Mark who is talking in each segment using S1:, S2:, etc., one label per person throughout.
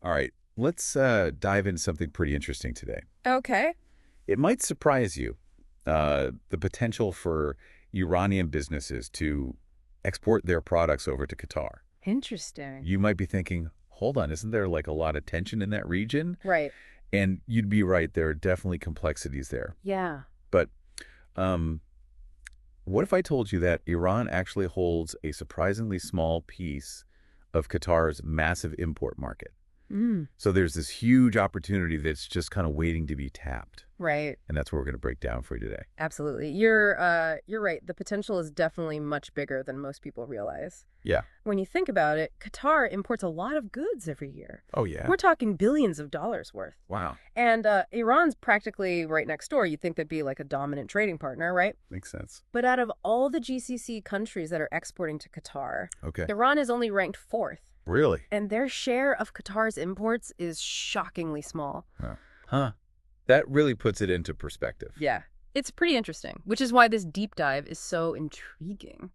S1: All right, let's dive into something pretty interesting today.
S2: Okay.
S1: It might surprise you, the potential for Iranian businesses to export their products over to Qatar.
S2: Interesting.
S1: You might be thinking, hold on, isn't there like a lot of tension in that region?
S2: Right.
S1: And you'd be right, there are definitely complexities there.
S2: Yeah.
S1: But um, what if I told you that Iran actually holds a surprisingly small piece of Qatar's massive import market?
S2: Mm.
S1: So there's this huge opportunity that's just kind of waiting to be tapped.
S2: Right.
S1: And that's what we're going to break down for you today.
S2: Absolutely. You're right. The potential is definitely much bigger than most people realize.
S1: Yeah.
S2: When you think about it, Qatar imports a lot of goods every year.
S1: Oh, yeah.
S2: We're talking billions of dollars worth.
S1: Wow.
S2: And Iran's practically right next door. You'd think they'd be like a dominant trading partner, right?
S1: Makes sense.
S2: But out of all the GCC countries that are exporting to Qatar,
S1: Okay.
S2: Iran is only ranked fourth.
S1: Really?
S2: And their share of Qatar's imports is shockingly small.
S1: Huh. That really puts it into perspective.
S2: Yeah. It's pretty interesting, which is why this deep dive is so intriguing.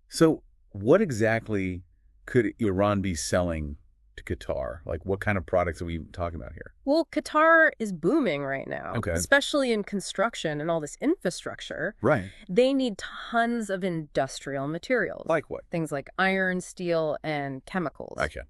S1: So what exactly could Iran be selling to Qatar? Like what kind of products are we talking about here?
S2: Well, Qatar is booming right now,
S1: Okay.
S2: especially in construction and all this infrastructure.
S1: Right.
S2: They need tons of industrial materials.
S1: Like what?
S2: Things like iron, steel, and chemicals.
S1: Okay.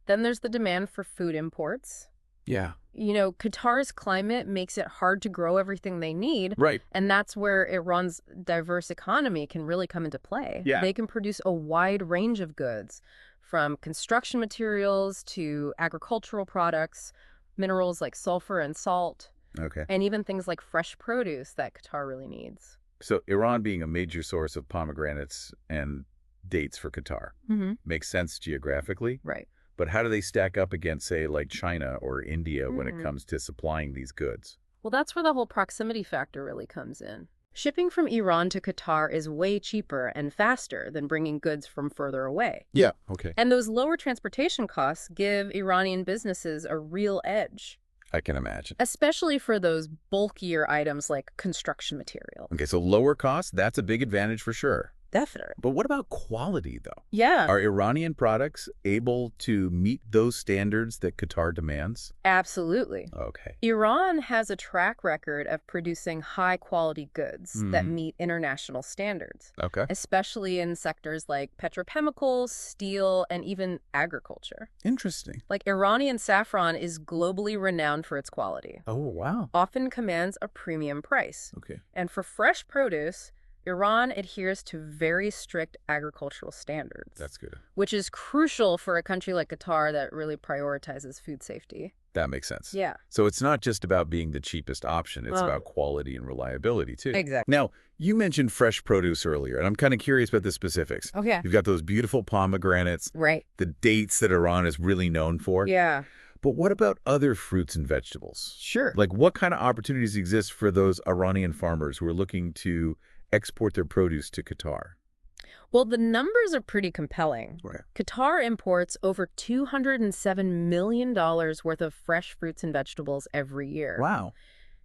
S2: Then there's the demand for food imports.
S1: Yeah.
S2: You know, Qatar's climate makes it hard to grow everything they need.
S1: Right.
S2: And that's where Iran's diverse economy can really come into play.
S1: Yeah.
S2: They can produce a wide range of goods, from construction materials to agricultural products, minerals like sulfur and salt,
S1: Okay.
S2: and even things like fresh produce that Qatar really needs.
S1: So Iran being a major source of pomegranates and dates for Qatar
S2: Mm-hmm.
S1: makes sense geographically.
S2: Right.
S1: But how do they stack up against, say, like China or India when it
S2: Mm.
S1: comes to supplying these goods?
S2: Well, that's where the whole proximity factor really comes in. Shipping from Iran to Qatar is way cheaper and faster than bringing goods from further away.
S1: Yeah. Okay.
S2: And those lower transportation costs give Iranian businesses a real edge,
S1: I can imagine.
S2: especially for those bulkier items like construction material.
S1: Okay, so lower cost, that's a big advantage for sure.
S2: Definitely.
S1: But what about quality, though?
S2: Yeah,
S1: Are Iranian products able to meet those standards that Qatar demands?
S2: absolutely.
S1: Okay.
S2: Iran has a track record of producing high-quality goods that
S1: Mhm.
S2: meet international standards,
S1: Okay.
S2: especially in sectors like petrochemicals, steel, and even agriculture.
S1: Interesting.
S2: Like Iranian saffron is globally renowned for its quality,
S1: Oh, wow.
S2: often commands a premium price.
S1: Okay.
S2: And for fresh produce, Iran adheres to very strict agricultural standards,
S1: That's good.
S2: which is crucial for a country like Qatar that really prioritizes food safety.
S1: That makes sense.
S2: Yeah.
S1: So it's not just about being the cheapest option. It's
S2: Well,
S1: about quality and reliability, too.
S2: Exactly.
S1: Now, you mentioned fresh produce earlier, and I'm kind of curious about the specifics.
S2: Okay.
S1: You've got those beautiful pomegranates,
S2: Right.
S1: the dates that Iran is really known for.
S2: Yeah.
S1: But what about other fruits and vegetables?
S2: Sure.
S1: Like, what kind of opportunities exist for those Iranian farmers who are looking to export their produce to Qatar?
S2: Well, the numbers are pretty compelling.
S1: Right.
S2: Qatar imports over $207 million worth of fresh fruits and vegetables every year.
S1: Wow.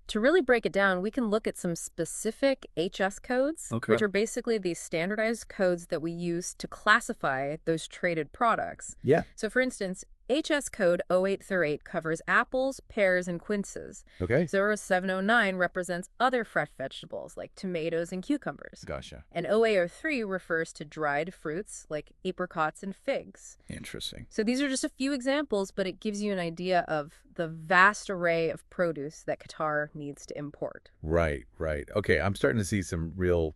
S2: To really break it down, we can look at some specific HS codes,
S1: Okay.
S2: which are basically these standardized codes that we use to classify those traded products.
S1: Yeah.
S2: So, for instance, HS code 0838 covers apples, pears, and quinces.
S1: Okay.
S2: 0709 represents other fresh vegetables like tomatoes and cucumbers.
S1: Gotcha.
S2: And 0803 refers to dried fruits like apricots and figs.
S1: Interesting.
S2: So these are just a few examples, but it gives you an idea of the vast array of produce that Qatar needs to import.
S1: Right, right. Okay, I'm starting to see some real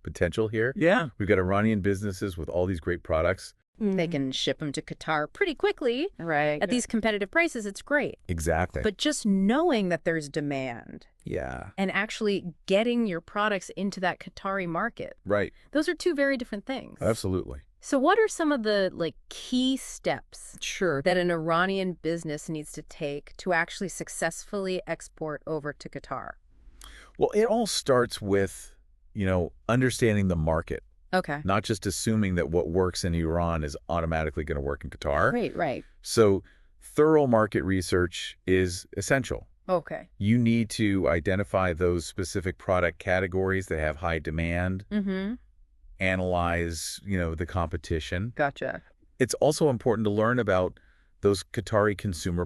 S1: potential here.
S2: Yeah.
S1: We've got Iranian businesses with all these great products.
S2: They can ship them to Qatar pretty quickly.
S3: Right.
S2: At these competitive prices, it's great.
S1: Exactly.
S2: But just knowing that there's demand
S1: yeah.
S2: and actually getting your products into that Qatari market,
S1: Right.
S2: those are two very different things.
S1: Absolutely.
S2: So what are some of the key steps
S3: Sure.
S2: that an Iranian business needs to take to actually successfully export over to Qatar?
S1: Well, it all starts with, understanding the market,
S2: Okay.
S1: not just assuming that what works in Iran is automatically going to work in Qatar.
S2: Right.
S1: So thorough market research is essential.
S2: Okay.
S1: You need to identify those specific product categories that have high demand,
S2: Mm-hmm.
S1: analyze, the competition.
S2: Gotcha.
S1: It's also important to learn about those Qatari consumer